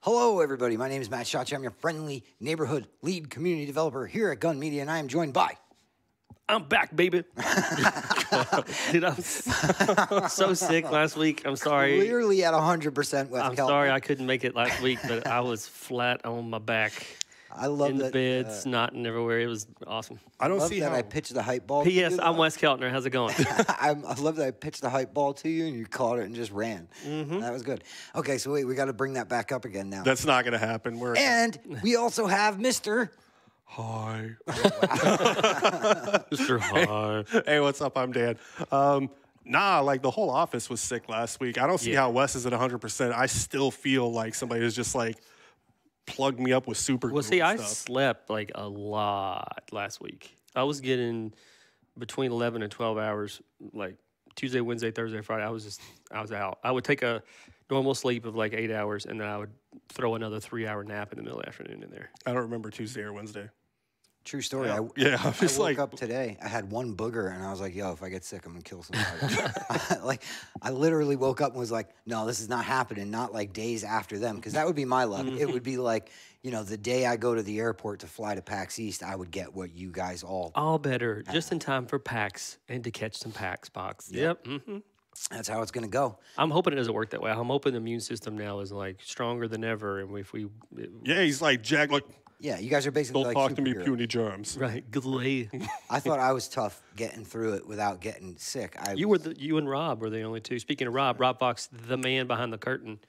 Hello, everybody. My name is Matt Schatz. I'm your friendly neighborhood lead community developer here at Gun Media, and I am joined by. I'm back, baby. Dude, I'm so sick last week. I'm sorry. Clearly at 100% Wes I'm Keltner. sorry I couldn't make it last week, but I was flat on my back. I love in the that. bed, snotting everywhere. It was awesome. I don't love see that how. I pitched the hype ball. to P.S. you, I'm though. Wes Keltner. How's it going? I love that I pitched the hype ball to you and you caught it and just ran. That was good. Okay, so wait, we got to bring that back up again now. That's not going to happen. We're And we also have Mr. hi. Mr. High. Hey, what's up? I'm Dan. Like the whole office was sick last week. I don't see how Wes is at 100%. I still feel like somebody has just like plugged me up with super. Well, see, glue I and stuff. slept like a lot last week. I was getting between 11 and 12 hours, like Tuesday, Wednesday, Thursday, Friday. I was out. I would take a normal sleep of like 8 hours, and then I would throw another 3-hour nap in the middle of the afternoon in there. I don't remember Tuesday or Wednesday. True story. Yeah, I'm I just woke like up today. I had one booger, and I was like, "Yo, if I get sick, I'm gonna kill somebody." Like, I literally woke up and was like, "No, this is not happening." Not like days after them, because that would be my luck. It would be like, the day I go to the airport to fly to PAX East, I would get what you guys all. Better, just in time for PAX and to catch some PAX box. Yep. That's how it's gonna go. I'm hoping it doesn't work that way. I'm hoping the immune system now is like stronger than ever, and yeah, he's like Jack. Like Yeah, you guys are basically don't like talk to me, superheroes. puny germs. right, glay. I thought I was tough getting through it without getting sick. You and Rob were the only two. Speaking of Rob Fox, the man behind the curtain,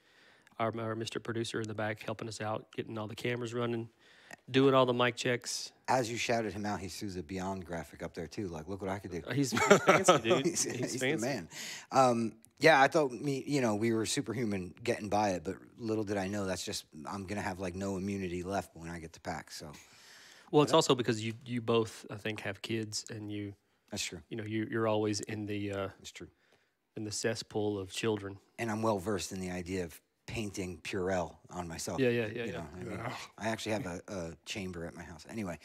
our Mr. Producer in the back, helping us out, getting all the cameras running, doing all the mic checks. As you shouted him out, he threw the Beyond graphic up there too. Like, look what I could do. He's fancy, dude. He's fancy. the man. Yeah, I thought we were superhuman getting by it, but little did I know that's just I'm gonna have like no immunity left when I get to PAX. So Well, it's also because you both, I think, have kids, and that's true. you're always in the That's true. in the cesspool of children. And I'm well versed in the idea of painting Purell on myself. Yeah. I actually have a chamber at my house. Anyway,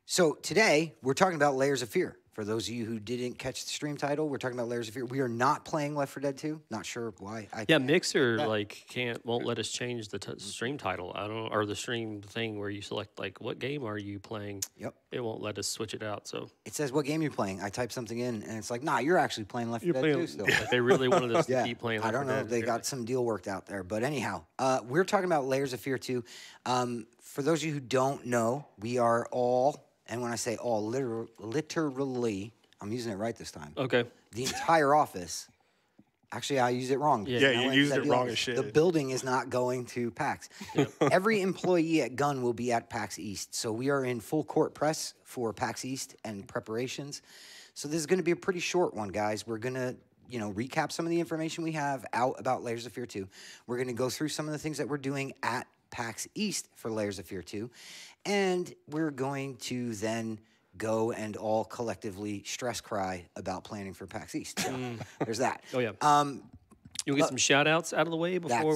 so today we're talking about Layers of Fear. For those of you who didn't catch the stream title, we're talking about Layers of Fear. We are not playing Left 4 Dead 2. Not sure why. Mixer won't let us change the stream title. Or the stream thing where you select like what game are you playing. Yep. It won't let us switch it out. So It says what game you're playing. I type something in, and it's like, nah, you're actually playing Left 4 Dead 2 still. like, they really wanted us Yeah, to keep playing. I don't know Left if 4 they Dead. got some deal worked out there, but anyhow, we're talking about Layers of Fear 2. For those of you who don't know, we are all, and when I say all, literally, I'm using it right this time. Okay. The entire office. Actually, I used it wrong. because Yeah, I you went used to it the wrong office. as shit. The building is not going to PAX. Every employee at Gun will be at PAX East. So we are in full court press for PAX East and preparations. So this is going to be a pretty short one, guys. We're going to recap some of the information we have out about Layers of Fear 2. We're going to go through some of the things that we're doing at PAX East for Layers of Fear 2. And we're going to then go and all collectively stress cry about planning for PAX East. So there's that. Oh yeah. You'll get some shout outs out of the way before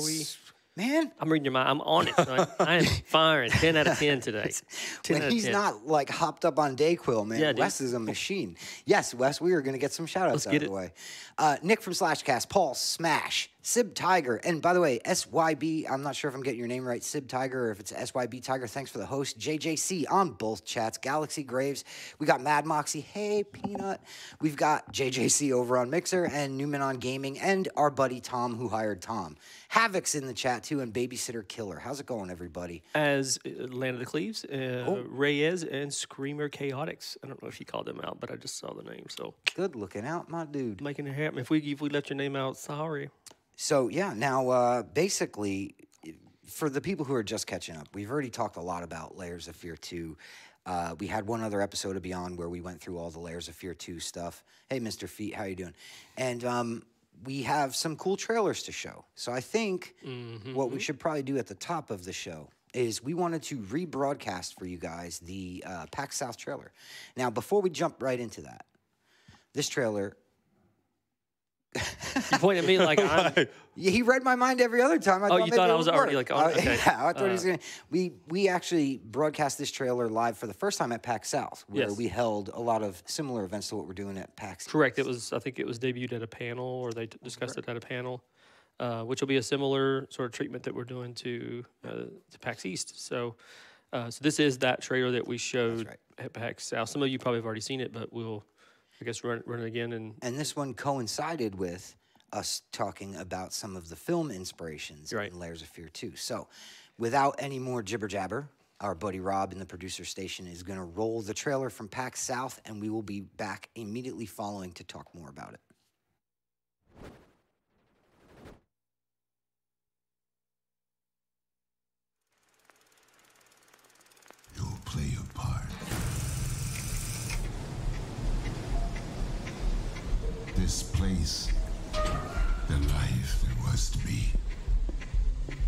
Man, I'm reading your mind. I'm on it. I am firing 10 out of 10 today. 10 when out of he's 10. not like hopped up on Dayquil, man, Yeah, dude. Wes is a machine. Yes, Wes, we are going to get some shout outs out of get the it. way. Nick from Slashcast, Paul Smash, Sib Tiger, and by the way, SYB, I'm not sure if I'm getting your name right, Sib Tiger, or if it's SYB Tiger, thanks for the host. JJC on both chats, Galaxy Graves. We got Mad Moxie, hey, Peanut. We've got JJC over on Mixer, and Newman on Gaming, and our buddy Tom, who hired Tom. Havoc's in the chat too, and Babysitter Killer. How's it going, everybody? As Land of the Cleaves, Reyes, and Screamer Chaotix. I don't know if you called them out, but I just saw the name. So Good looking out, my dude. making it happen. If we left your name out, sorry. So, yeah, now, basically, for the people who are just catching up, we've already talked a lot about Layers of Fear 2. We had one other episode of Beyond where we went through all the Layers of Fear 2 stuff. Hey, Mr. Feet, how you doing? And we have some cool trailers to show. So I think what we should probably do at the top of the show is we wanted to rebroadcast for you guys the PAX South trailer. Now, before we jump right into that, this trailer... You point at me like I'm. Yeah, he read my mind every other time. Oh, you maybe thought it I was would already work. like, oh, okay. Yeah, I thought he was gonna. We actually broadcast this trailer live for the first time at PAX South, where Yes. we held a lot of similar events to what we're doing at PAX. Correct. I think it was debuted at a panel, or they discussed it at a panel. which will be a similar sort of treatment that we're doing to PAX East. So, so this is that trailer that we showed right. at PAX South. Some of you probably have already seen it, but we'll, I guess, run it again. And this one coincided with us talking about some of the film inspirations Right. in Layers of Fear 2. So, without any more jibber jabber, our buddy Rob in the producer station is going to roll the trailer from PAX South, and we will be back immediately following to talk more about it. You'll play your part. This place, the life that was to be,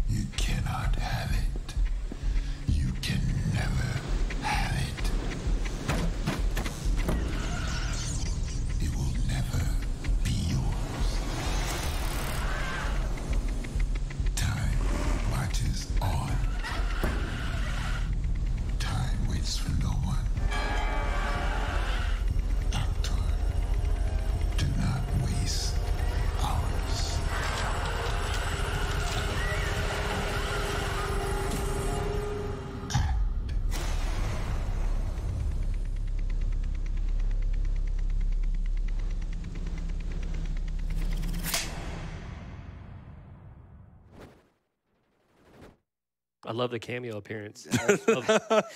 you cannot have it. You can never have it. It will never be yours. Time marches on. Time waits for no one. Doctor, do not waste hours. I love the cameo appearance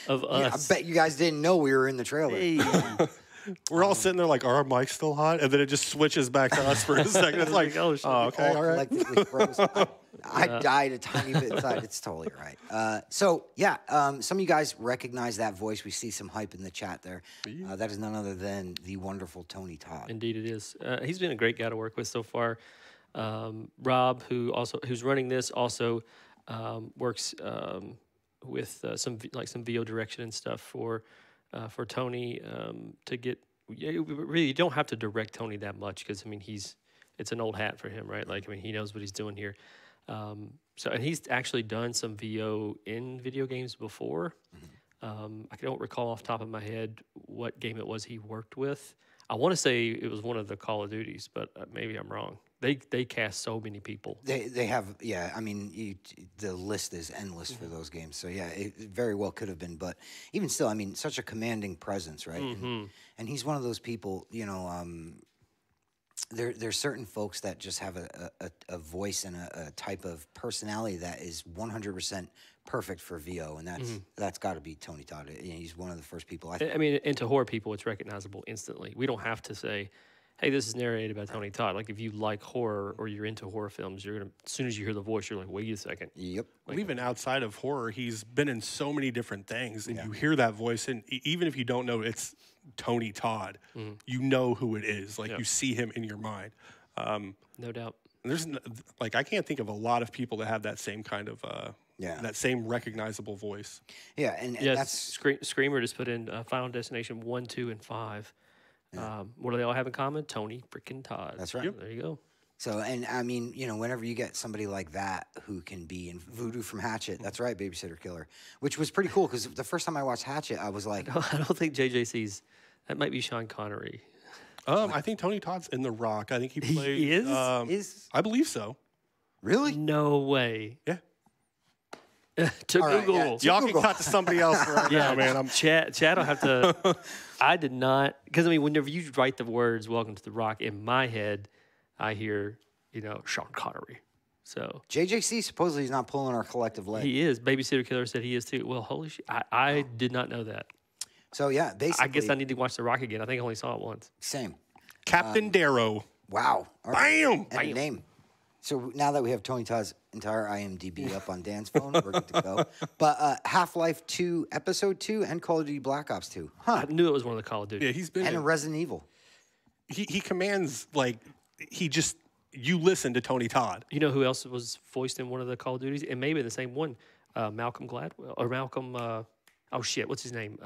of I us. bet you guys didn't know we were in the trailer. Hey. We're all sitting there like, are our mics still hot? And then it just switches back to us for a second. It's like, Oh, shit. oh, okay, All all right. collectively froze. I died a tiny bit inside. It's totally all right. So, yeah, some of you guys recognize that voice. We see some hype in the chat there. That is none other than the wonderful Tony Todd. Indeed, it is. He's been a great guy to work with so far. Rob, who's running this, also works with some VO direction and stuff for Tony to get. Really, you don't have to direct Tony that much because I mean it's an old hat for him, right? Like I mean he knows what he's doing here. So and he's actually done some VO in video games before. I don't recall off the top of my head what game it was he worked with. I want to say it was one of the Call of Duties, but maybe I'm wrong. They cast so many people. They have, yeah, I mean, the list is endless for those games. So, yeah, it very well could have been. But even still, I mean, such a commanding presence, right? And he's one of those people, you know, there's certain folks that just have a voice and a type of personality that is 100% perfect for VO, and that's got to be Tony Todd. You know, he's one of the first people. I mean, and to horror people, it's recognizable instantly. We don't have to say, "Hey, this is narrated by Tony Todd." Like if you like horror or you're into horror films, you're gonna as soon as you hear the voice, you're like, "Wait a second." Yep. Well, even outside of horror, he's been in so many different things, and you hear that voice, and even if you don't know it's Tony Todd, you know who it is. Like you see him in your mind. No doubt. There's like I can't think of a lot of people that have that same kind of that same recognizable voice. Yeah, and Yes, that's Screamer just put in Final Destination 1, 2, and 5. What do they all have in common? Tony freaking Todd. That's right. There you go. so. And I mean, you know, whenever you get somebody like that who can be in Voodoo from Hatchet, that's right, Babysitter Killer, which was pretty cool because the first time I watched Hatchet, I was like, I don't think JJC's. That might be Sean Connery. I think Tony Todd's in The Rock. I think he plays. He is? is I believe so. really? No way. Yeah. To All right, Google. yeah. Y'all Google. can cut to somebody else right now, man. Chad will have to. I did not, because I mean, whenever you write the words "Welcome to the Rock" in my head, I hear Sean Connery. So JJC supposedly is not pulling our collective leg. he is. Babysitter Killer said he is too. Well, holy shit! I did not know that. So yeah, basically, I guess I need to watch The Rock again. I think I only saw it once. same. Captain Darrow. Wow. All right. Bam! And a name. So now that we have Tony Todd's entire IMDb up on Dan's phone, we're good to go. But Half-Life 2, Episode 2, and Call of Duty Black Ops 2. I knew it was one of the Call of Duty. Yeah, he's been. And a in- Resident Evil. he commands like you listen to Tony Todd. You know who else was voiced in one of the Call of Duties? And maybe the same one. Malcolm Gladwell or Malcolm. Oh shit! What's his name?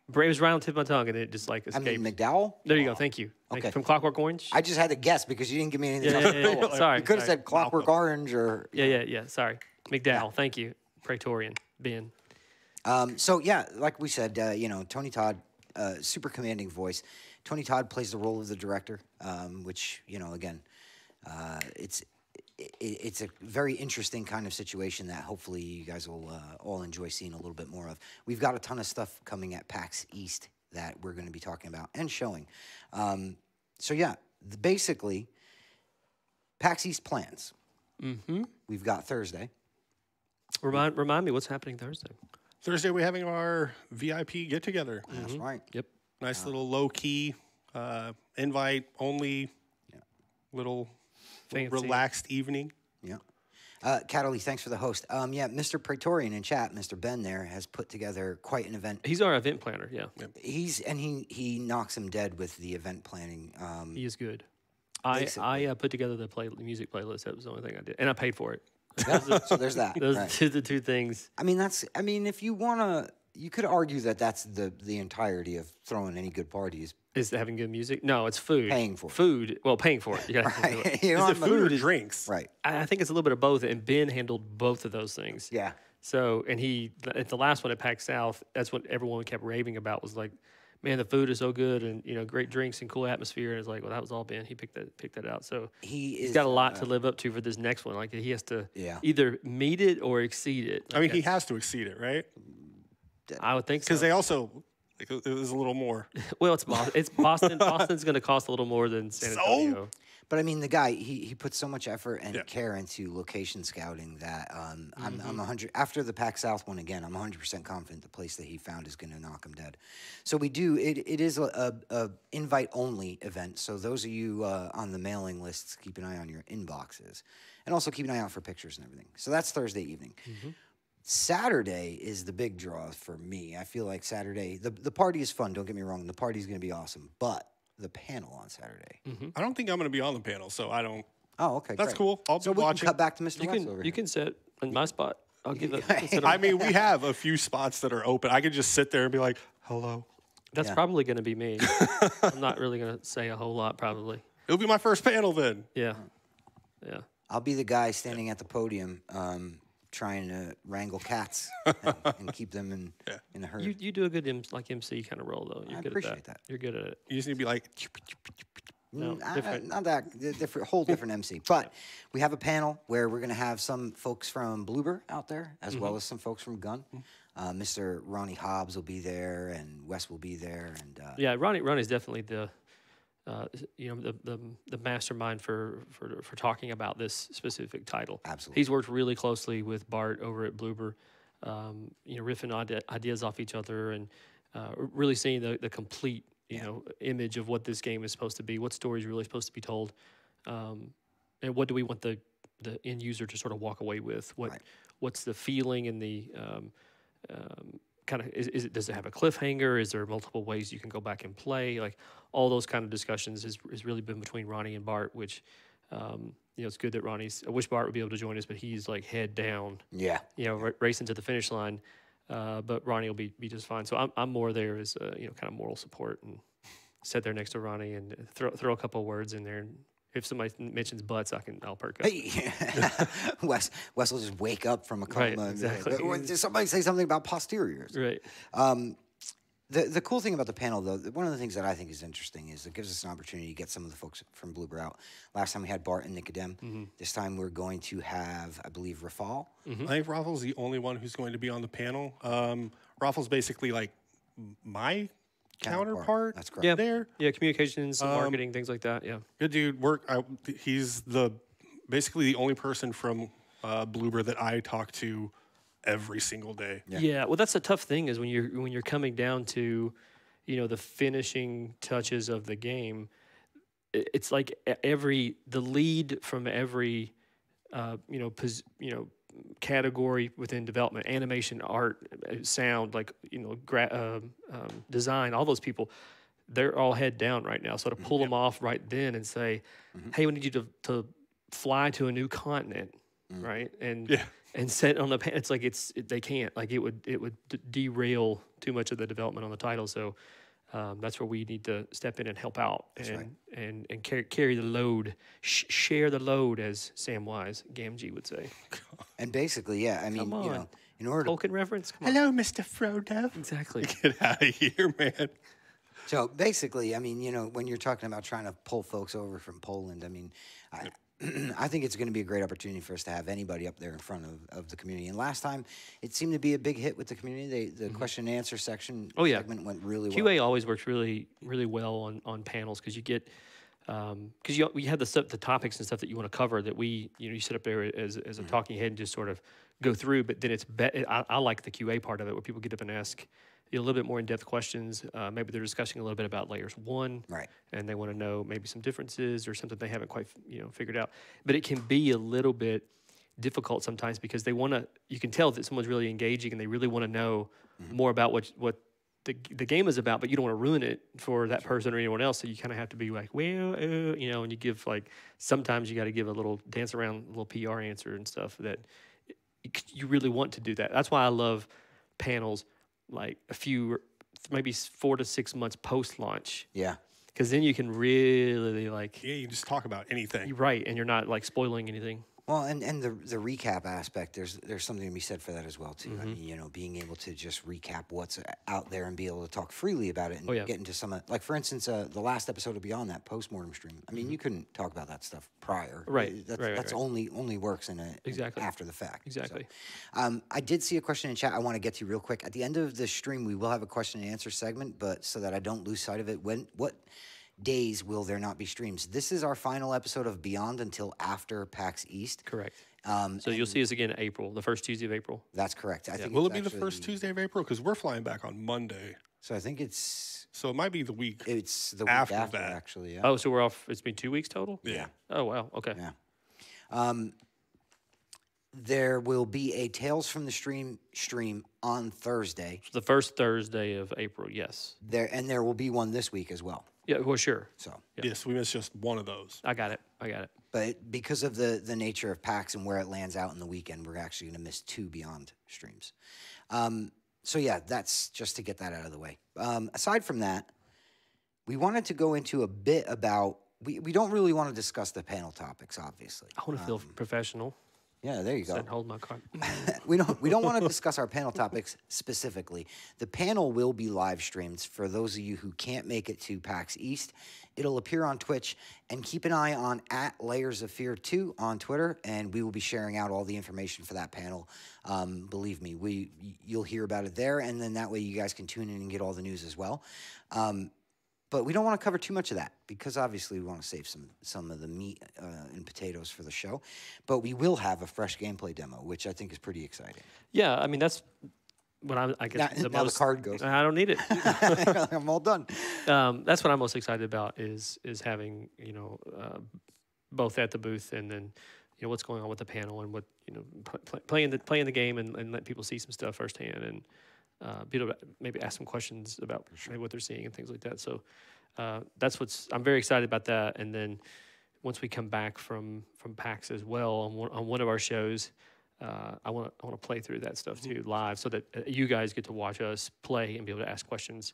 It was right on the tip of my tongue, and it just like I escaped. mean, McDowell? There you go. Thank you. Thank you. Okay. From Clockwork Orange. I just had to guess because you didn't give me anything Yeah, else. yeah, yeah, yeah. Sorry. You could have sorry. said Clockwork Orange or... Yeah. Sorry. McDowell. Thank you. Praetorian. Ben. So, yeah, like we said, Tony Todd, super commanding voice. Tony Todd plays the role of the director, which, again, it's a very interesting kind of situation that hopefully you guys will all enjoy seeing a little bit more of. We've got a ton of stuff coming at PAX East that we're going to be talking about and showing. So yeah, basically, PAX East plans. We've got Thursday. Remind me what's happening Thursday. Thursday, we're having our VIP get together. That's right. Yep. Nice little low key, invite only, little Fancy. relaxed evening. Yeah. Cataly, thanks for the host. Yeah, Mr. Praetorian in chat, Mr. Ben there, has put together quite an event. He's our event planner. Yeah. He knocks him dead with the event planning. He is good. I put together the music playlist. That was the only thing I did, and I paid for it. So there's that. Those right. are the two things. I mean, if you wanna, you could argue that that's the entirety of throwing any good parties. Is having good music? No, it's food. Paying for it. Food. Well, paying for it. Yeah. Right. Is it food or drinks? Right. I think it's a little bit of both, and Ben handled both of those things. Yeah. So, and he at the last one at PAX South, that's what everyone kept raving about was like, man, the food is so good, and great drinks and cool atmosphere. And it's like, well, that was all Ben. He picked that out. So he's got a lot to live up to for this next one. Like he has to either meet it or exceed it. Like I mean, he has to exceed it, right? I would think so. Because they also, it was a little more. Well, it's Boston. It's Boston. Boston's going to cost a little more than San Antonio. But I mean, the guy he puts so much effort and care into location scouting that I'm 100 after the PAX South one again. I'm 100% confident the place that he found is going to knock him dead. So we do it is a invite only event. So those of you on the mailing lists, keep an eye on your inboxes, and also keep an eye out for pictures and everything. So that's Thursday evening. Saturday is the big draw for me. I feel like Saturday the party is fun. Don't get me wrong. The party is going to be awesome, but the panel on Saturday. I don't think I'm going to be on the panel, so I don't. Oh, okay. That's great. cool. I'll so be we watching. can cut back to Mr. You West can over you here. can sit in my spot. I'll give it. I mean, we have a few spots that are open. I could just sit there and be like, hello. That's probably going to be me. I'm not really going to say a whole lot, probably. It'll be my first panel then. Yeah. I'll be the guy standing at the podium trying to wrangle cats and keep them in a herd. You do a good MC kind of role though. You're I good appreciate at that. You're good at it. You just need to be like, No, different. Not that different, whole different MC. But we have a panel where we're going to have some folks from Bloober out there, as well as some folks from Gun. Mr. Ronnie Hobbs will be there, and Wes will be there, and Yeah, Ronnie's definitely the the mastermind for talking about this specific title. Absolutely. He's worked really closely with Bart over at Bloober, riffing ideas off each other and really seeing the complete image of what this game is supposed to be, what story is really supposed to be told, and what do we want the end user to sort of walk away with? What's the feeling and the kind of does it have a cliffhanger? Is there multiple ways you can go back and play? Like all those kind of discussions has really been between Ronnie and Bart, which it's good that I wish Bart would be able to join us, but he's like head down. Yeah. Racing to the finish line. But Ronnie will be just fine. So I'm more there as kind of moral support and sit there next to Ronnie and throw a couple of words in there. And if somebody mentions butts, I'll perk up. Hey, Wes will just wake up from a coma. Right, exactly. Did somebody say something about posteriors? Right. The cool thing about the panel, though, one of the things that I think is interesting is it gives us an opportunity to get some of the folks from Bloober out. Last time we had Bart and Nicodem. This time we're going to have, I believe, Rafal. I think Raffle's the only one who's going to be on the panel. Raffle's basically like my counterpart. That's correct. Yeah. There. Yeah, communications, marketing, things like that. Yeah. Good dude. He's basically the only person from Bloober that I talk to every single day. Yeah. Well, that's a tough thing is when you're coming down to, the finishing touches of the game. It's like the lead from every, category within development, animation, art, sound, design, all those people, they're all head down right now. So to pull them off right then and say, hey, we need you to fly to a new continent, right? And set on the pan. It's like they can't. Like it would derail too much of the development on the title. So that's where we need to step in and help out and carry the load, share the load, as Sam Wise, Gamgee would say. And basically, I mean, in order Tolkien reference. Come on. Hello, Mr. Frodo. Exactly. Get out of here, man. So basically, I mean, when you're talking about trying to pull folks over from Poland, I mean, I think it's going to be a great opportunity for us to have anybody up there in front of the community. And last time, it seemed to be a big hit with the community. The question and answer section segment went really well. QA always works really, really well on panels because you get because we have the topics and stuff that you want to cover that you sit up there as a talking head and just sort of go through. But then I like the QA part of it where people get up and ask a little bit more in-depth questions. Maybe they're discussing a little bit about layers 1, right? And they want to know maybe some differences or something they haven't quite figured out. But it can be a little bit difficult sometimes because you can tell that someone's really engaging and they really want to know more about what the game is about, but you don't want to ruin it for that person or anyone else. So you kind of have to be like, well, and you give sometimes you got to give a little dance around, a little PR answer and stuff that you really want to do that. That's why I love panels like maybe 4 to 6 months post launch. Yeah. Because then you can really Yeah, you just talk about anything. Right, and you're not spoiling anything. Well, and the recap aspect, there's something to be said for that as well too. I mean, being able to just recap what's out there and be able to talk freely about it and get into some like for instance, the last episode of Beyond, that postmortem stream. I mean, you couldn't talk about that stuff prior. Right. That's only works in after the fact. Exactly. So, I did see a question in chat I want to get to real quick. At the end of the stream, we will have a question and answer segment, but so that I don't lose sight of it, what days will there not be streams? This is our final episode of Beyond until after PAX East. Correct. So you'll see us again in April, the first Tuesday of April. That's correct. I think Will it be the first Tuesday of April? Because we're flying back on Monday. So I think it's... So it might be the week. It's the week after that, actually. Yeah. Oh, so we're off. It's been 2 weeks total. Yeah. Oh wow. Okay. Yeah. There will be a Tales from the stream on Thursday. The first Thursday of April. Yes. There will be one this week as well. Yeah. Well, sure. So Yes, we missed just one of those. I got it. But because of the nature of PAX and where it lands out in the weekend, we're actually going to miss 2 Beyond streams. So yeah, that's just to get that out of the way. Aside from that, we wanted to go into a bit about, we don't really want to discuss the panel topics, obviously. I want to feel professional. Yeah, there you go. And hold my card. We don't want to discuss our panel topics specifically. The panel will be live streamed for those of you who can't make it to PAX East. It'll appear on Twitch, and keep an eye on @LayersOfFear2 on Twitter, and we will be sharing out all the information for that panel. Believe me, you'll hear about it there, and then that way you guys can tune in and get all the news as well. But we don't want to cover too much of that because obviously we want to save some of the meat and potatoes for the show. But we will have a fresh gameplay demo, which I think is pretty exciting. Yeah, I mean that's what I guess now the card goes. I don't need it. I'm all done. That's what I'm most excited about is having both at the booth and then what's going on with the panel and what playing the game and let people see some stuff firsthand and. Be able to maybe ask some questions about maybe what they're seeing and things like that. So that's I'm very excited about that. And then once we come back from PAX as well on one of our shows, I want to play through that stuff too live so that you guys get to watch us play and be able to ask questions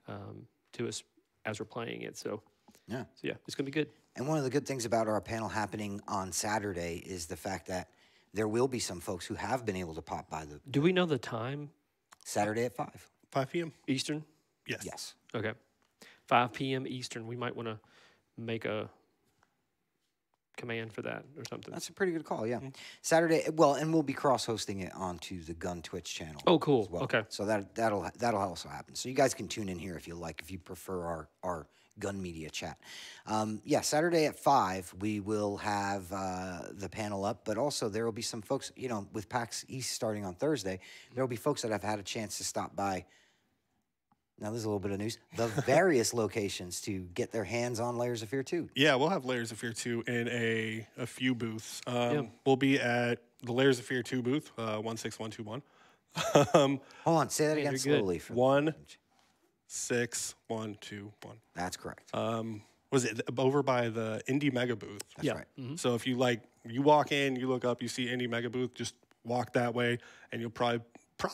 to us as we're playing it. So yeah, it's gonna be good. And one of the good things about our panel happening on Saturday is the fact that there will be some folks who have been able to pop by the. Do we know the time? Saturday at 5. 5 p.m. Eastern? Yes. Yes. Okay. 5 p.m. Eastern. We might want to make a command for that or something. That's a pretty good call, yeah. Saturday, well, and we'll be cross-hosting it onto the Gun Twitch channel. Oh, cool. As well. Okay. So that'll also happen. So you guys can tune in here if you like, if you prefer our Gun Media chat. Saturday at 5, we will have the panel up, but also there will be some folks, with PAX East starting on Thursday, there will be folks that have had a chance to stop by. Now, there's a little bit of news. The various locations to get their hands on Layers of Fear 2. Yeah, we'll have Layers of Fear 2 in a few booths. We'll be at the Layers of Fear 2 booth, 16121. Hold on, say that again slowly. 16121. That's correct. Was it over by the Indie Mega booth? That's right. Mm-hmm. So if you walk in, you look up, you see Indie Mega booth, just walk that way, and you'll probably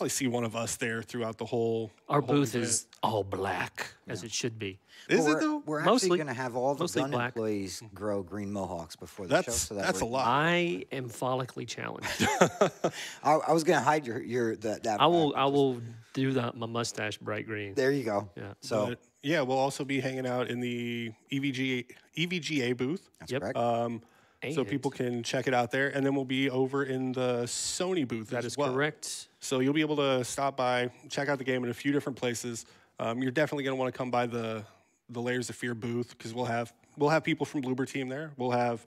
see one of us there throughout the whole. Our booth is all black, as it should be. Is it though? We're Mostly. actually going to have all the Mostly gun black. employees grow green mohawks before the show. So That's a lot. I am follically challenged. I was going to hide that. I will do my mustache bright green. There you go. Yeah. So But, yeah, we'll also be hanging out in the EVGA booth. that's Yep. correct. so people can check it out there. And then we'll be over in the Sony booth That as is well. correct. So you'll be able to stop by, check out the game in a few different places. You're definitely going to want to come by the Layers of Fear booth because we'll have people from Bloober Team there. We'll have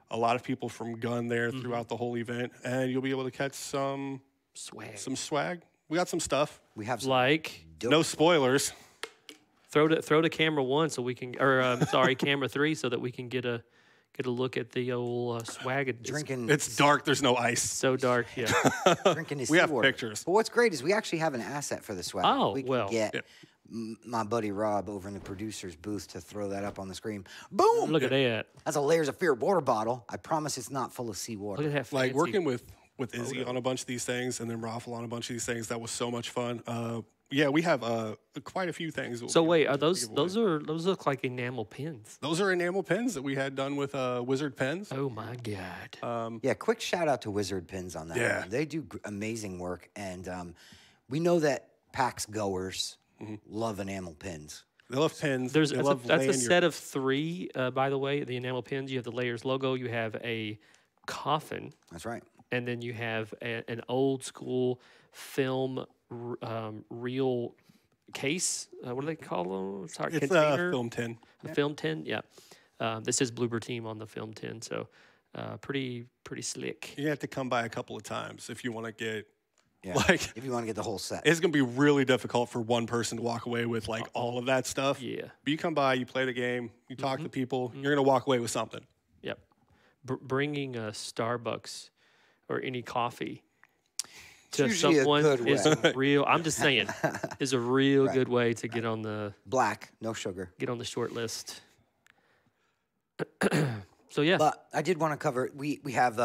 a lot of people from Gun there throughout the whole event, and you'll be able to catch some swag. We got some stuff. We have some Like dope. No spoilers. throw to camera 1 so we can, or camera 3 so that we can get a look at the old swag. It's drinking. It's dark. There's no ice. so dark. Yeah. Drinking his We have seawater. pictures. But what's great is we actually have an asset for the swag. Oh, we can well. get my buddy Rob over in the producer's booth to throw that up on the screen. Boom! Look at that. That's a Layers of Fear water bottle. I promise it's not full of seawater. Look at that. Like fancy- working with Izzy on a bunch of these things, and then Raffle on a bunch of these things. That was so much fun. Yeah, we have quite a few things. So wait, are those look like enamel pins? Those are enamel pins that we had done with Wizard Pens. Oh my god. Yeah, quick shout out to Wizard Pins on that. Yeah. One. They do amazing work, and we know that PAX goers love enamel pins. They love pins. That's they a love laying set of 3, by the way. The enamel pins. You have the Layers logo. You have a coffin, That's right. and then you have an old school film reel case. What do they call them? Sorry, It's container. a film tin. A film tin. Yeah. This is Bloober Team on the film tin. So pretty slick. You have to come by a couple of times if you want to get. Yeah. Like, if you want to get the whole set. it's gonna be really difficult for one person to walk away with like all of that stuff. Yeah. But you come by, you play the game, you talk to people, you're gonna walk away with something. Yep. Bringing a Starbucks or any coffee to usually a someone good is way. real. I'm just saying, is a real good way to get on the Black, no sugar. short list. So yeah, But I did want to cover. We have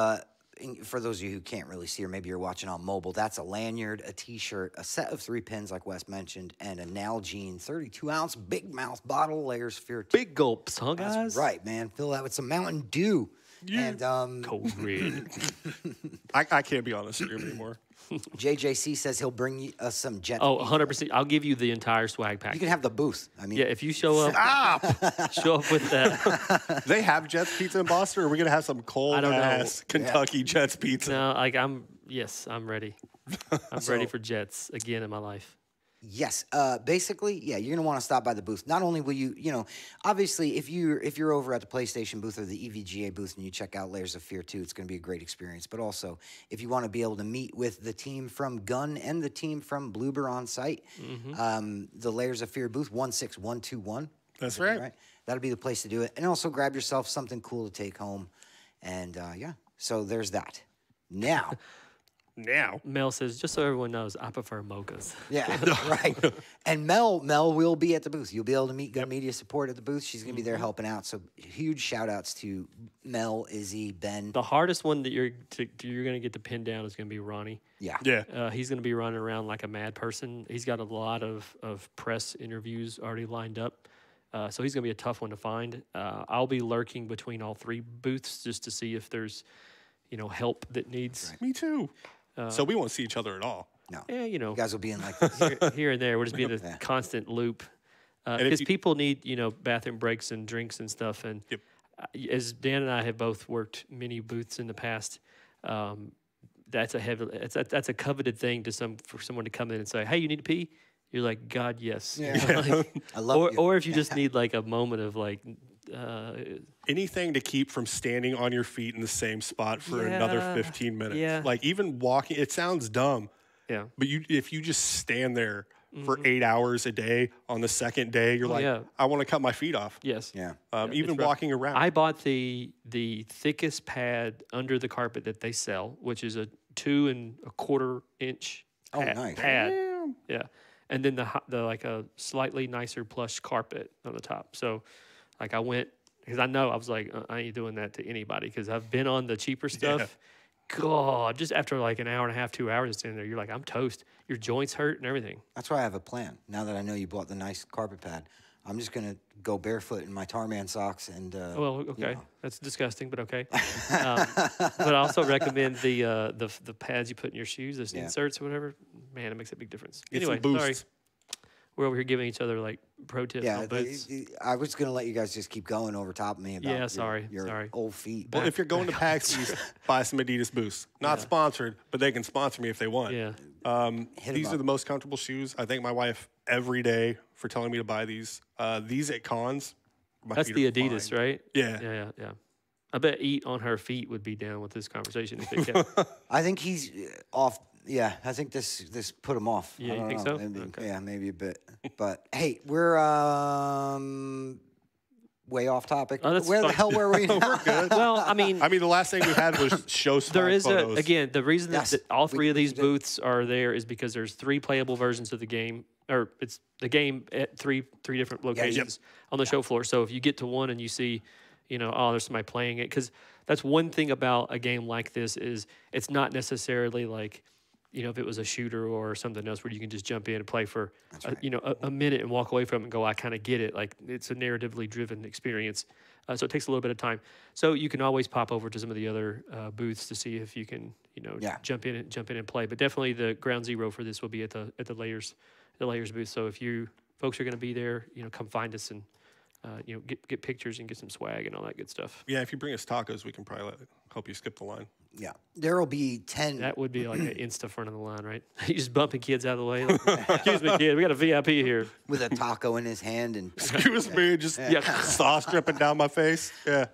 for those of you who can't really see, or maybe you're watching on mobile. That's a lanyard, a T-shirt, a set of 3 pins, like Wes mentioned, and a Nalgene 32-ounce big mouth bottle. Layers of Fear. big gulps, huh, guys? That's right, man. Fill that with some Mountain Dew. And Cold red. I can't be on the stream anymore. JJC says he'll bring us some Jet. Oh, 100%. I'll give you the entire swag pack. You can have the booth. I mean, Yeah, if you show up, with that. They have Jets pizza in Boston, or are we gonna have some cold don't know. ass Kentucky Jets pizza? No, like I'm ready. I'm ready for Jets again in my life. yes. Basically, yeah, you're gonna want to stop by the booth. Not only will you, obviously, if you're over at the PlayStation booth or the EVGA booth and you check out Layers of Fear 2, it's gonna be a great experience. But also, if you want to be able to meet with the team from Gun and the team from Bloober on site, the Layers of Fear booth 16121. That's right. That'll be the place to do it. And also grab yourself something cool to take home. And yeah, so there's that. Now. Now, Mel says, just so everyone knows, I prefer mochas. Yeah, right. And Mel will be at the booth. You'll be able to meet Gun Media Support at the booth. She's going to be there helping out. So huge shout outs to Mel, Izzy, Ben. The hardest one that you're going to get to pin down is going to be Ronnie. Yeah. yeah. He's going to be running around like a mad person. He's got a lot of press interviews already lined up. So he's going to be a tough one to find. I'll be lurking between all 3 booths just to see if there's, help that needs. Me too. So we won't see each other at all. No. Yeah, You guys will be in like this. here and there. We'll just be in a constant loop. if Because you- people need, bathroom breaks and drinks and stuff. And Yep. as Dan and I have both worked many booths in the past, that's a coveted thing for someone to come in and say, "Hey, you need to pee?" You're like, "God, yes." I love you. Or if you just need like a moment of like, Anything to keep from standing on your feet in the same spot for another Yeah. 15 minutes. Yeah. Like even walking, it sounds dumb, yeah, but if you just stand there for 8 hours a day on the second day, you're like, yeah. I want to cut my feet off. yes, Yeah. Even it's rough. walking around. I bought the thickest pad under the carpet that they sell, which is a 2 1/4 inch nice. pad. Yeah, and then the like a slightly nicer plush carpet on the top. So, like I went because I was like I ain't doing that to anybody because I've been on the cheaper stuff. God, just after like an hour and a half, 2 hours standing there, you're like I'm toast. Your joints hurt and everything. That's why I have a plan. Now that I know you bought the nice carpet pad, I'm just going to go barefoot in my Tarman socks and. Well, okay, that's disgusting, but okay. But I also recommend the pads you put in your shoes, those inserts or whatever. Man, it makes a big difference. Get some Anyway, sorry. boosts. we're over here giving each other like pro tips Yeah, on boots. I was gonna let you guys just keep going over top of me about Yeah, sorry, your sorry. old feet. Well, if you're going to PAX East, buy some Adidas Boosts. Not sponsored, but they can sponsor me if they want. Yeah. Hit 'em These up. are the most comfortable shoes. I thank my wife every day for telling me to buy these. These at cons. my That's feet the are Adidas, fine. right? Yeah. Yeah. I bet Eat on her feet would be down with this conversation if it kept. I think he's off. Yeah, I think this put him off. Yeah, I you don't think know, so? maybe- Okay. Yeah, maybe a bit. But hey, we're way off topic. Oh, that's Where the fine. hell were we? We're good. Well, I mean, I mean, the last thing we had was show there is photos. the reason Yes, that all we- three of we these did. booths are there is because there's 3 playable versions of the game, or it's the game at three different locations on the show floor. So if you get to one and you see, oh, there's somebody playing it, because that's one thing about a game like this is it's not necessarily like, if it was a shooter or something else where you can just jump in and play for, a minute and walk away from it and go, I kind of get it. Like it's a narratively driven experience. So it takes a little bit of time. So you can always pop over to some of the other booths to see if you can, jump in and play. But definitely the ground zero for this will be at the Layers booth. So if you folks are going to be there, come find us and get pictures and get some swag and all that good stuff. Yeah, if you bring us tacos, we can probably help you skip the line. Yeah, there will be 10. That would be like an insta front of the line, right? You just bumping kids out of the way. Like, excuse me, kid, we got a VIP here. with a taco in his hand and Excuse me, just sauce dripping down my face. Yeah.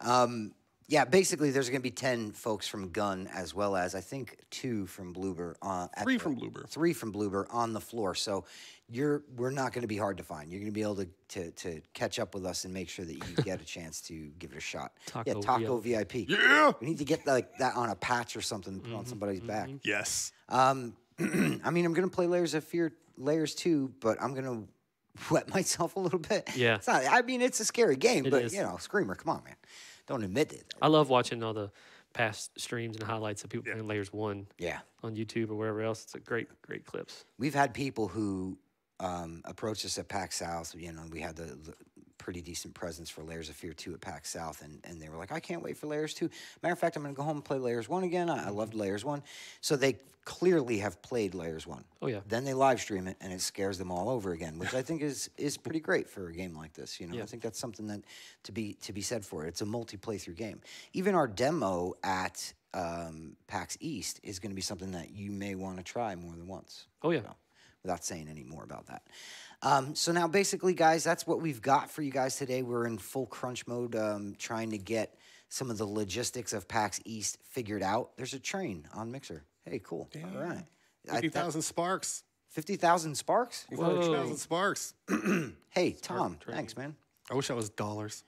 yeah, basically there's going to be 10 folks from Gun as well as I think 2 from Bloober. 3 from Bloober. 3 from Bloober on the floor. So we're not going to be hard to find. You're going to be able to catch up with us and make sure that you get a chance to give it a shot. Taco VIP. Yeah. We need to get like that on a patch or something to put on somebody's back. Yes. I mean, I'm going to play Layers of Fear, Layers 2, but I'm going to wet myself a little bit. Yeah. It's not, I mean, it's a scary game, It but, is. Screamer, come on, man. Don't admit it. I love watching all the past streams and highlights of people playing Layers 1 Yeah. on YouTube or wherever else. It's a great clips. We've had people who approached us at PAX South. We had the pretty decent presence for Layers of Fear 2 at PAX South, and they were like, I can't wait for Layers 2. Matter of fact, I'm going to go home and play Layers 1 again. I loved Layers 1. So they clearly have played Layers 1. Oh, yeah. Then they live stream it, and it scares them all over again, which I think is pretty great for a game like this. I think that's something that to be said for it. It's a multi-playthrough game. Even our demo at PAX East is going to be something that you may want to try more than once. Oh, yeah. Without saying any more about that. So now basically, guys, that's what we've got for you guys today. We're in full crunch mode, trying to get some of the logistics of PAX East figured out. There's a train on Mixer. Hey, cool. All right. 50,000 sparks. 50,000 sparks? 50,000 sparks. Hey, Tom, thanks, man. I wish that was dollars.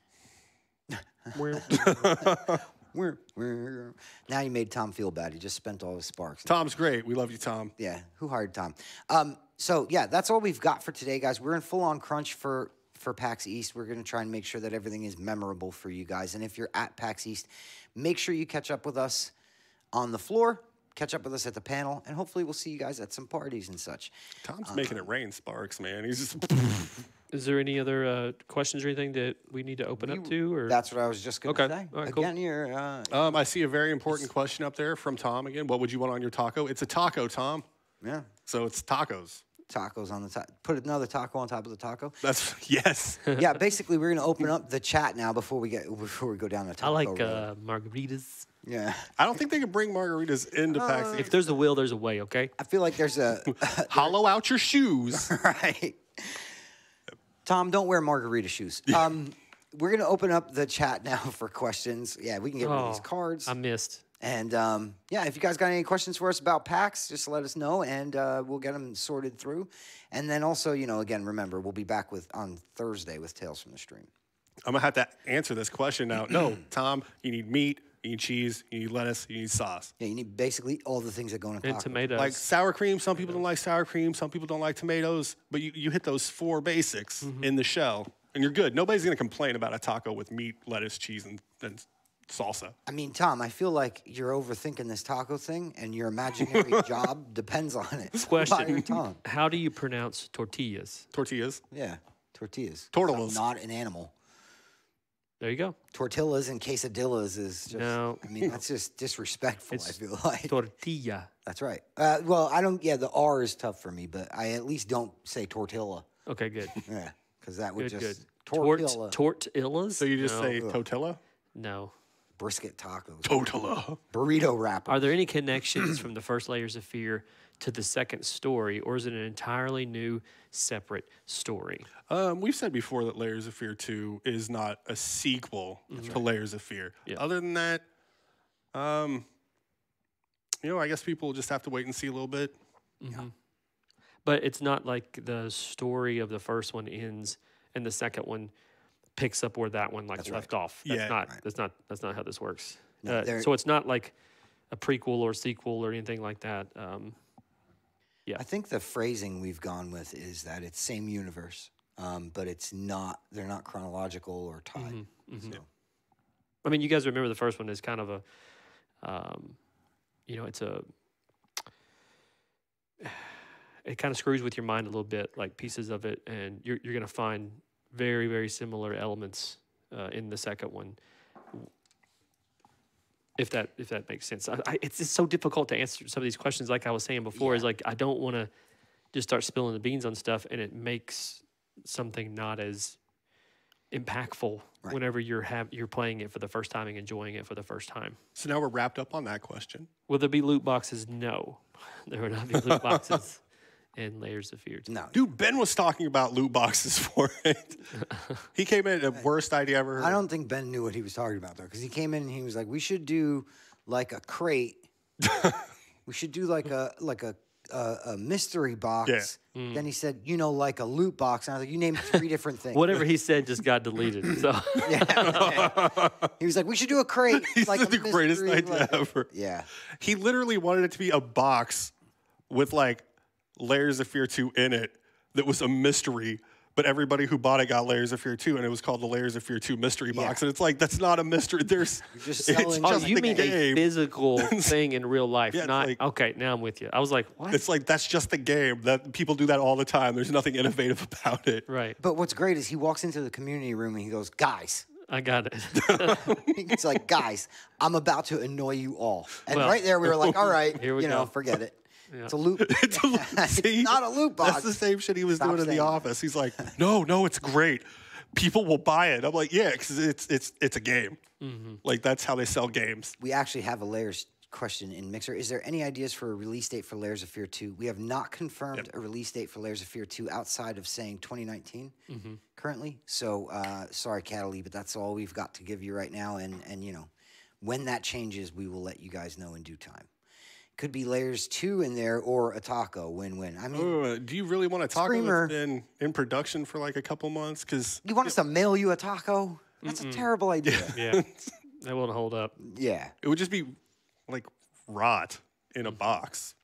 Now you made Tom feel bad. He just spent all his sparks. Tom's great. We love you, Tom. Yeah, who hired Tom? So yeah, that's all we've got for today, guys. We're in full on crunch for PAX East. We're gonna try and make sure that everything is memorable for you guys. And if you're at PAX East, make sure you catch up with us on the floor, catch up with us at the panel, and hopefully we'll see you guys at some parties and such. Tom's making it rain sparks, man. He's just Is there any other questions or anything that we need to open up to? Or That's what I was just gonna Okay. say. All right, cool. Again, you're I see a very important question up there from Tom again. What would you want on your taco? It's a taco, Tom. yeah. So it's tacos. Tacos on the top. Put another taco on top of the taco. That's yes. Yeah, basically we're gonna open up the chat now before we go down the I taco like road. margaritas. Yeah. I don't think they can bring margaritas into PAX If East. there's a will, there's a way. Okay. I feel like there's a Hollow out your shoes. right. Tom, don't wear margarita shoes. We're gonna open up the chat now for questions. Yeah, we can get rid of these cards. I missed. And yeah, if you guys got any questions for us about PAX, just let us know, and we'll get them sorted through. And then also, again, remember, we'll be back on Thursday with Tales from the Stream. I'm gonna have to answer this question now. No, Tom, you need meat, you need cheese, you need lettuce, you need sauce. Yeah, you need basically all the things that go in a And taco. tomatoes. Like sour cream, some people don't like sour cream, some people don't like tomatoes, but you hit those 4 basics in the shell, and you're good. Nobody's gonna complain about a taco with meat, lettuce, cheese, and salsa. I mean, Tom, I feel like you're overthinking this taco thing, and your imaginary job depends on it. Question. Tom. How do you pronounce tortillas? Tortillas. Yeah, tortillas. Tortillas. I'm not an animal. There you go. Tortillas and quesadillas is just, No. I mean, that's just disrespectful, I feel like. Tortilla. That's right. Well, I don't, yeah, the R is tough for me, but I at least don't say tortilla. Okay, good. Yeah, because that would Good, good. just tortilla, Tortillas? So you just No. say Totilla? No. brisket tacos, Totilla. burrito wrapper. Are there any connections from the first Layers of Fear to the second story, or is it an entirely new, separate story? We've said before that Layers of Fear 2 is not a sequel to Layers of Fear. Yeah. Other than that, I guess people will just have to wait and see a little bit. But it's not like the story of the first one ends and the second one picks up where that one left off. That's Yeah. not that's not how this works. No, So it's not like a prequel or sequel or anything like that. I think the phrasing we've gone with is that it's same universe, but it's not. They're not chronological or tied. So. I mean, you guys remember the first one is kind of a, it kind of screws with your mind a little bit, like pieces of it, and you're going to find very, very similar elements in the second one. If that makes sense. It's just so difficult to answer some of these questions. Like I was saying before, is like I don't want to just start spilling the beans on stuff, and it makes something not as impactful whenever you're playing it for the first time and enjoying it for the first time. So now we're wrapped up on that question. Will there be loot boxes? No, there will not be loot boxes in Layers of Fear. No, Dude, Ben was talking about loot boxes for it. He came in the worst idea ever heard. I don't think Ben knew what he was talking about though, because he came in and he was like, "We should do like a crate. We should do like a mystery box." Yeah. Then he said, like a loot box. And I was like, "You named 3 different things." Whatever he said just got deleted. So He was like, "We should do a crate." He's like the greatest mystery, idea like ever. Yeah. He literally wanted it to be a box with like Layers of Fear 2 in it that was a mystery, but everybody who bought it got Layers of Fear 2, and it was called the Layers of Fear 2 mystery box. Yeah. And it's like, that's not a mystery. There's just it's selling- oh, just you the mean a game. physical thing in real life? Yeah, it's not like- okay. Now I'm with you. I was like, what? It's like, that's just the game. That people do that all the time. There's nothing innovative about it. Right. But what's great is he walks into the community room and he goes, "Guys." I got it. He's like, "Guys, I'm about to annoy you all." And Well, right there we were like, "All right, here we go. forget it. It's a loot. See? It's not a loot box." That's the same shit he was Stop doing in saying the that. office. He's like, no, it's great. People will buy it. I'm like, yeah, because it's a game. Like, that's how they sell games. We actually have a Layers question in Mixer. Is there any ideas for a release date for Layers of Fear 2? We have not confirmed a release date for Layers of Fear 2 outside of saying 2019 currently. So, sorry, Cataly, but that's all we've got to give you right now. And when that changes, we will let you guys know in due time. Could be Layers 2 in there or a taco, win-win. I mean, Do you really want to talk Screamer. about been in production for like a couple months? Because you want us to mail you a taco? That's a terrible idea. Yeah. That won't hold up. Yeah. it would just be like rot in a box.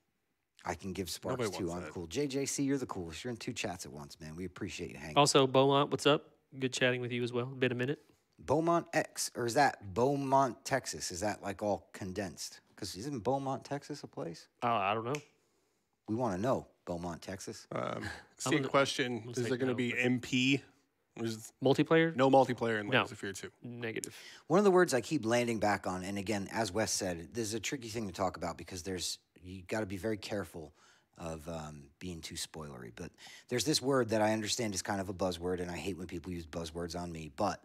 I can give Sparks Nobody too. wants I'm that. cool. JJC, you're the coolest. You're in 2 chats at once, man. We appreciate you hanging. Also, Beaumont, what's up? Good chatting with you as well. Been a minute. Beaumont X, or is that Beaumont, Texas? Is that like all condensed? Because isn't Beaumont, Texas a place? I don't know. We want to know Beaumont, Texas. Same question. Is say there going to no, be MP? There's Multiplayer? no multiplayer in No. Layers of Fear 2. Negative. One of the words I keep landing back on, and again, as Wes said, this is a tricky thing to talk about because you got to be very careful of being too spoilery. But there's this word that I understand is kind of a buzzword, and I hate when people use buzzwords on me, but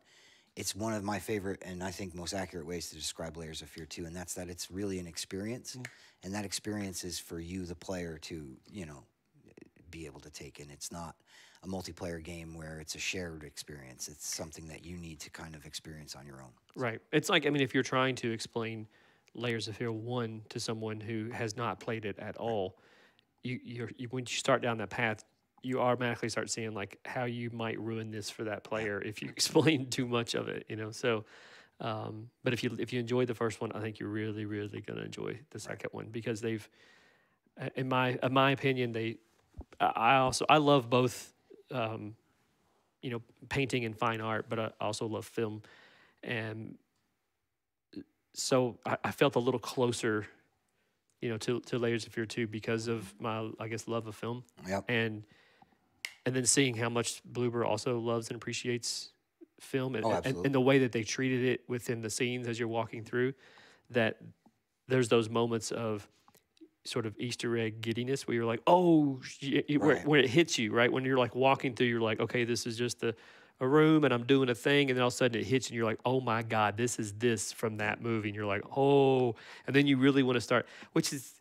it's one of my favorite and I think most accurate ways to describe Layers of Fear 2, and that's that it's really an experience, and that experience is for you, the player, to be able to take in. It's not a multiplayer game where it's a shared experience. It's something that you need to kind of experience on your own. Right. It's like, I mean, if you're trying to explain Layers of Fear 1 to someone who has not played it at all, you when you start down that path, you automatically start seeing like how you might ruin this for that player if you explain too much of it, So, but if you enjoyed the first one, I think you're really, really going to enjoy the second one because they've, in my opinion, I love both, painting and fine art, but I also love film, and so I felt a little closer, to Layers of Fear 2 because of my, I guess, love of film. Yep. And then seeing how much Bloober also loves and appreciates film and, absolutely. and the way that they treated it within the scenes as you're walking through, that there's those moments of sort of Easter egg giddiness where you're like, oh, Right. when it hits you, right? When you're like walking through, you're like, okay, this is just a room and I'm doing a thing. And then all of a sudden it hits you and you're like, oh my God, this is this from that movie. And you're like, oh, and then you really want to start, which is,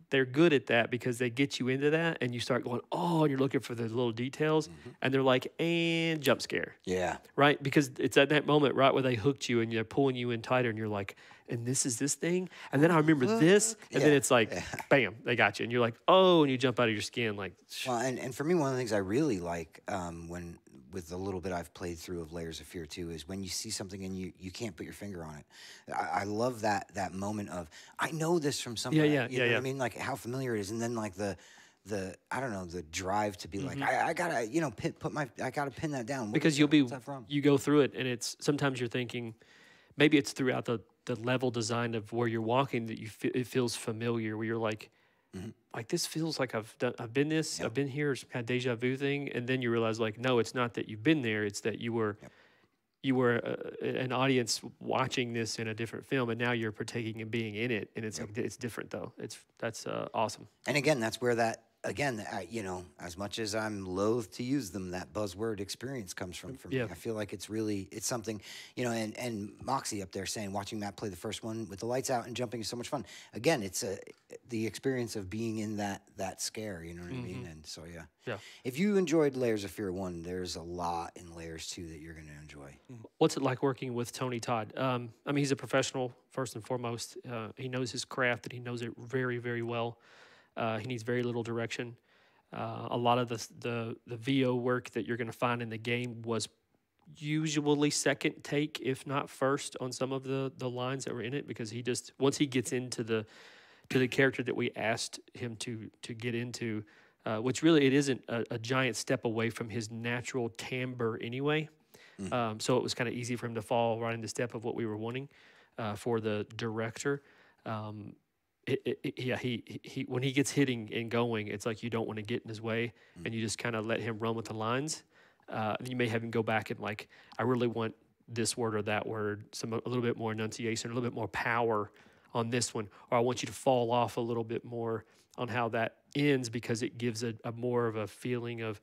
they're good at that because they get you into that and you start going, oh, and you're looking for the little details and they're like, and jump scare. Yeah. Right? Because it's at that moment, right, where they hooked you and they're pulling you in tighter and you're like, and this is this thing. And then I remember this. And then Yeah. it's like, bam, they got you. And you're like, oh, and you jump out of your skin. Like, Well, and for me, one of the things I really like when with the little bit I've played through of Layers of Fear 2 is when you see something and you can't put your finger on it. I love that moment of, I know this from somewhere. yeah, You know what yeah. I mean? Like how familiar it is. And then like the I don't know, the drive to be like, I gotta, I gotta pin that down. What because is you'll that- be, what's that from? you go through it and it's, sometimes you're thinking, maybe it's throughout the level design of where you're walking that it feels familiar, where you're like, like this feels like I've been this, I've been here, it's kind of deja vu thing, and then you realize like, no, it's not that you've been there, it's that you were an audience watching this in a different film, and now you're partaking and being in it, and it's like, it's different though. That's awesome. And again, that's where as much as I'm loath to use them, that buzzword experience comes from for me. Yeah. I feel like it's something, and Moxie up there saying, watching Matt play the first one with the lights out and jumping is so much fun. Again, it's the experience of being in that scare, you know what I mean? And so, yeah. Yeah. If you enjoyed Layers of Fear 1, there's a lot in Layers 2 that you're going to enjoy. What's it like working with Tony Todd? I mean, he's a professional first and foremost. He knows his craft and he knows it very, very well. He needs very little direction. A lot of the VO work that you're going to find in the game was usually second take, if not first, on some of the lines that were in it, because he just, once he gets into the character that we asked him to get into, which really it isn't a giant step away from his natural timbre anyway. So it was kind of easy for him to fall right into step of what we were wanting for the director. He when he gets hitting and going, it's like you don't want to get in his way, and you just kind of let him run with the lines. You may have him go back and like, I really want this word or that word, a little bit more enunciation, a little bit more power on this one, or I want you to fall off a little bit more on how that ends because it gives a more of a feeling of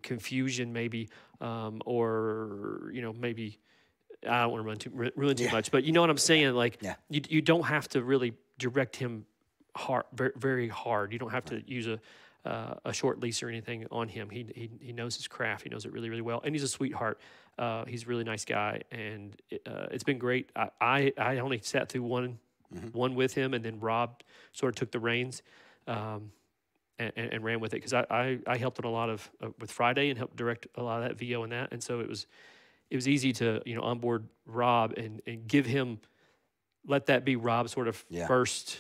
confusion, maybe, or maybe. I don't want to ruin too much, but you know what I'm saying? Like, you don't have to really direct him hard, very, very hard. You don't have to use a short leash or anything on him. He knows his craft. He knows it really, really well, and he's a sweetheart. He's a really nice guy, and it's been great. I only sat through one with him, and then Rob sort of took the reins and ran with it because I helped him a lot with Friday and helped direct a lot of that VO and that, and so it was easy to onboard Rob and give him, let that be Rob's sort of first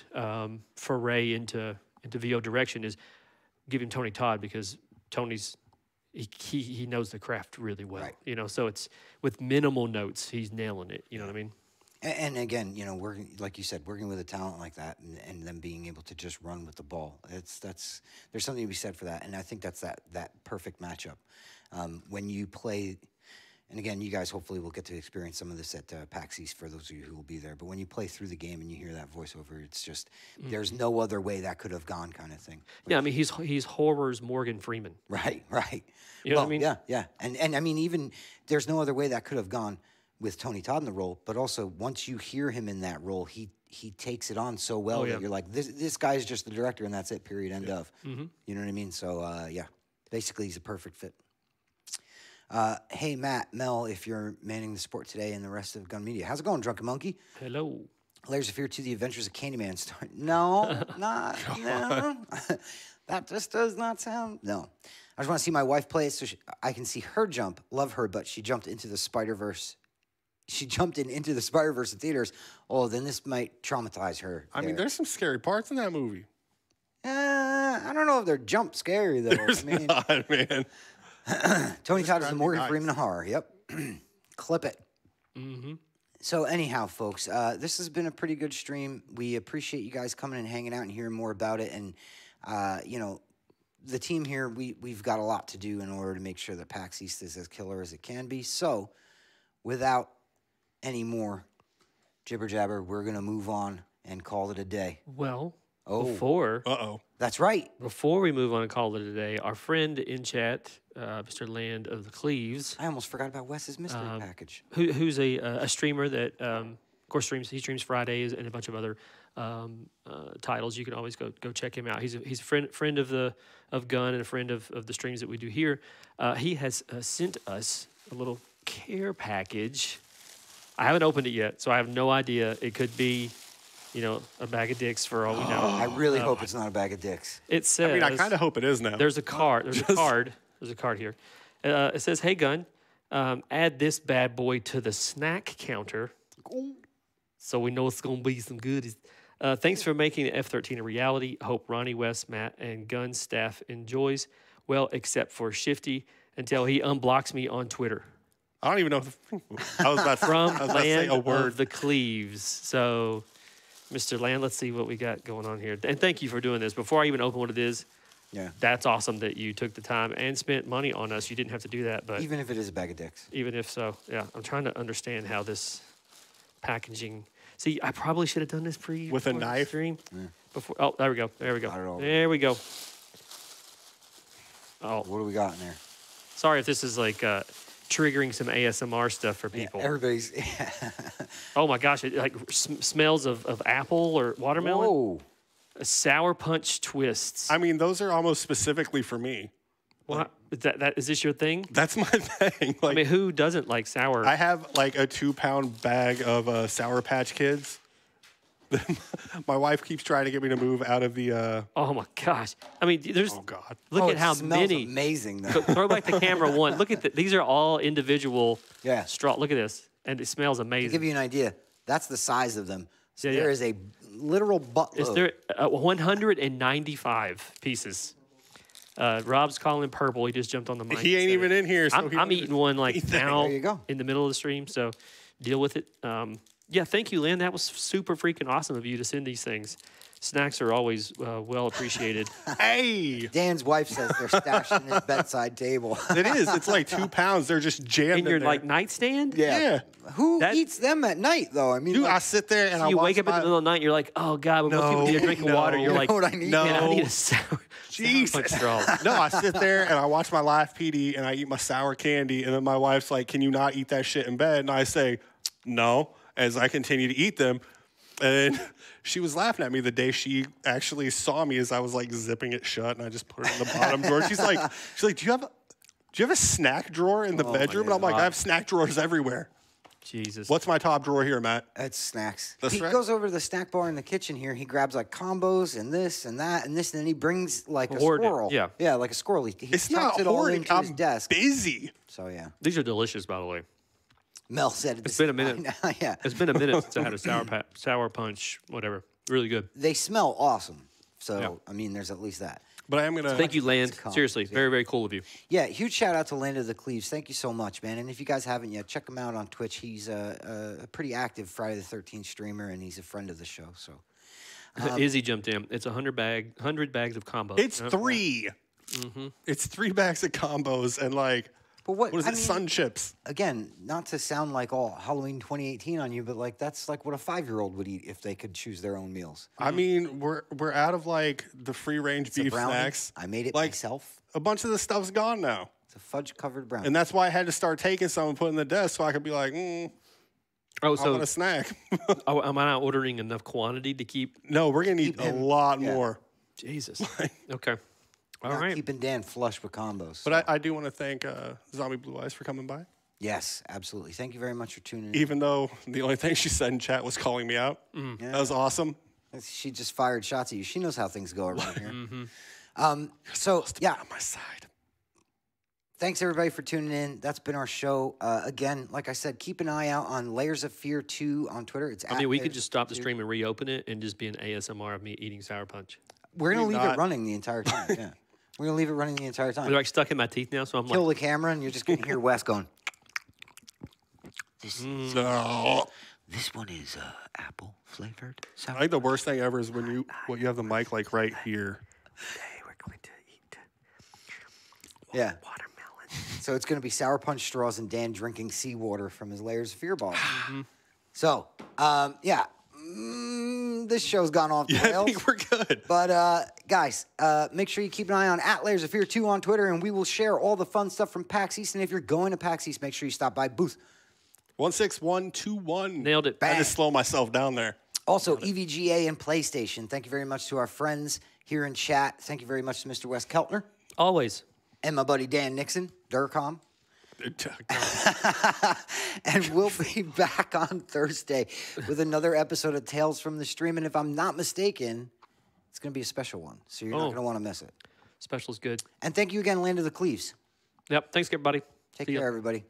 foray into VO direction, is give him Tony Todd, because Tony's he knows the craft really well, right. So it's with minimal notes he's nailing it. You know what I mean? And again, working, like you said, working with a talent like that and them being able to just run with the ball, there's something to be said for that, and I think that's that perfect matchup when you play. And again, you guys hopefully will get to experience some of this at PAX East for those of you who will be there. But when you play through the game and you hear that voiceover, it's just, there's no other way that could have gone, kind of thing. But yeah, I mean, he's horror's Morgan Freeman. Right. You know what I mean? Yeah. And I mean, even there's no other way that could have gone with Tony Todd in the role. But also, once you hear him in that role, he takes it on so well that you're like, this guy's just the director, and that's it. Period. End of. You know what I mean? So basically, he's a perfect fit. Hey, Matt, Mel, if you're manning the sport today and the rest of Gun Media. How's it going, Drunken Monkey? Hello. Layers of Fear 2, The Adventures of Candyman star. No, no. That just does not sound, no. I just want to see my wife play it so I can see her jump. Love her, but she jumped into the Spider-Verse. She jumped into the Spider-Verse in theaters. Oh, then this might traumatize her. I mean, there's some scary parts in that movie. I don't know if they're jump scary, though. There's not, man. Tony Todd is the Morgan Freeman of horror. Yep. Clip it. So anyhow, folks, this has been a pretty good stream. We appreciate you guys coming and hanging out and hearing more about it. And, the team here, we've got a lot to do in order to make sure that PAX East is as killer as it can be. So without any more jibber jabber, we're going to move on and call it a day. Well, Oh, Before that's right. before we move on and call it a day, our friend in chat, Mr. Land of the Cleaves, I almost forgot about Wes's mystery package. who's a streamer that, of course, he streams Fridays and a bunch of other titles. You can always go check him out. He's a friend of Gun and a friend of the streams that we do here. He has sent us a little care package. I haven't opened it yet, so I have no idea. It could be, a bag of dicks for all we know. I really hope it's not a bag of dicks. It says. I mean, I kind of hope it is now. There's a card. There's a card. There's a card here. It says, "Hey Gun, add this bad boy to the snack counter, so we know it's gonna be some goodies. Thanks for making the F-13 a reality. Hope Ronnie, West, Matt, and Gun staff enjoys. Well, except for Shifty until he unblocks me on Twitter." I don't even know. I was about From to say Land a word. of the Cleaves. So, Mr. Land, let's see what we got going on here. And thank you for doing this. Before I even open what it is, Yeah. that's awesome that you took the time and spent money on us. You didn't have to do that, but Even if it is a bag of dicks. even if so, yeah, I'm trying to understand how this packaging. See, I probably should have done this With a before the knife? stream. Before. Oh, there we go. There we go. Not at all. There we go. Oh, What do we got in there? sorry if this is like triggering some ASMR stuff for people. Everybody's. Oh my gosh, it like smells of apple or watermelon. Whoa. A sour punch twists. I mean, those are almost specifically for me. What? Is this your thing? That's my thing. Like, I mean, who doesn't like sour? I have like a 2-pound bag of Sour Patch Kids. My wife keeps trying to get me to move out of the. Oh my gosh! I mean, there's. Oh God! Look Oh, at it how smells many. amazing, though. So throw back the camera one. Look at these are all individual. Yeah. Straw. Look at this, and it smells To amazing. give you an idea, that's the size of them. So Yeah, there yeah. is a literal buttload. Is there 195 pieces? Rob's calling purple. He just jumped on the mic. He ain't and said even it. in here. So I'm eating one like now There you go. in the middle of the stream. So deal with it. Yeah, thank you, Lynn. That was super freaking awesome of you to send these things. Snacks are always well appreciated. Hey, Dan's wife says they're stashed in his bedside table. it is. It's like 2 pounds. They're just jammed In your there. like nightstand. Yeah. Who That- eats them at night, though? I mean, Dude, like, I sit there and I You watch wake up in the middle of the night. You're like, oh god, when most people need a drink of water, you're no. like, you know what I need? No. man, I need a sour. Jesus. Sour punch straw. No, I sit there and I watch my live PD and I eat my sour candy. And then my wife's like, "Can you not eat that shit in bed?" And I say, "No," as I continue to eat them. And she was laughing at me the day she actually saw me as I was like zipping it shut, and I just put it in the bottom drawer. She's like, "Do you have a snack drawer in the bedroom?" And I'm like, "I have snack drawers everywhere." Jesus. What's my top drawer here, Matt? That's snacks. That's he right. goes over to the snack bar in the kitchen here. He grabs like combos and this and that and this, and then he brings like a Hoard it, squirrel. yeah. Yeah, like a squirrel. He It's chucks not it all hoarding. into his I'm desk. busy. So, yeah. These are delicious, by the way. Mel said It's been a minute. Yeah. It's been a minute since I had a sour punch, whatever. Really good. They smell awesome. So, Yeah. I mean, there's at least that. But I am gonna. Thank you, Land. It's calm. Seriously, very, very cool of you. Yeah, huge shout out to Land of the Cleaves. Thank you so much, man. And if you guys haven't yet, check him out on Twitch. He's a pretty active Friday the 13th streamer, and he's a friend of the show. So, Izzy jumped in. It's 100 bags of combos. It's 3. It's 3 bags of combos and like. but what What is I it? mean, Sun chips. again, not to sound like all Halloween 2018 on you, but like that's like what a 5-year-old would eat if they could choose their own meals. I mean, we're out of like the free range It's a beef brownie. snacks. I made it like, myself. A bunch of the stuff's gone now. It's a fudge covered brownie. And that's why I had to start taking some and putting in the desk so I could be like, Oh, I want so a snack. am I not ordering enough quantity to keep? No, we're going to eat a him- lot yeah. more. Jesus. Okay. All Not right. keeping Dan flush with combos. But I do want to thank Zombie Blue Eyes for coming by. yes, absolutely. Thank you very much for tuning in. Even though the only thing she said in chat was calling me out. That was awesome. She just fired shots at you. She knows how things go around here. Mm-hmm. So yeah, On my side. thanks everybody for tuning in. That's been our show. Again, like I said, keep an eye out on Layers of Fear 2 on Twitter. It's I mean, we could just stop the stream and reopen it and just be an ASMR of me eating sour punch. We're gonna leave it not. running the entire time. Yeah, we're gonna leave it running the entire time. They're like stuck in my teeth now, so I'm Kill like, the camera, and you're just gonna hear Wes going. This this one is apple flavored. I think the worst thing ever is when you have the mic like right here. today we're going to eat Yeah. watermelon. So it's going to be sour punch straws and Dan drinking seawater from his Layers of Fear bottle. Mm-hmm. So, yeah, this show's gone off the Yeah, I rails. think we're good. But guys, make sure you keep an eye on Layers of Fear 2 on Twitter, and we will share all the fun stuff from PAX East. And if you're going to PAX East, make sure you stop by booth 16121. Nailed it. I just slow myself down there. Also, EVGA and PlayStation. Thank you very much to our friends here in chat. Thank you very much to Mr. Wes Keltner Always. and my buddy Dan Nixon, Durcom. And we'll be back on Thursday with another episode of Tales from the Stream. And if I'm not mistaken, it's going to be a special one. So you're not going to want to miss it. Special's good. And thank you again, Land of the Cleaves. Yep. Thanks, everybody. Take See ya. care, everybody.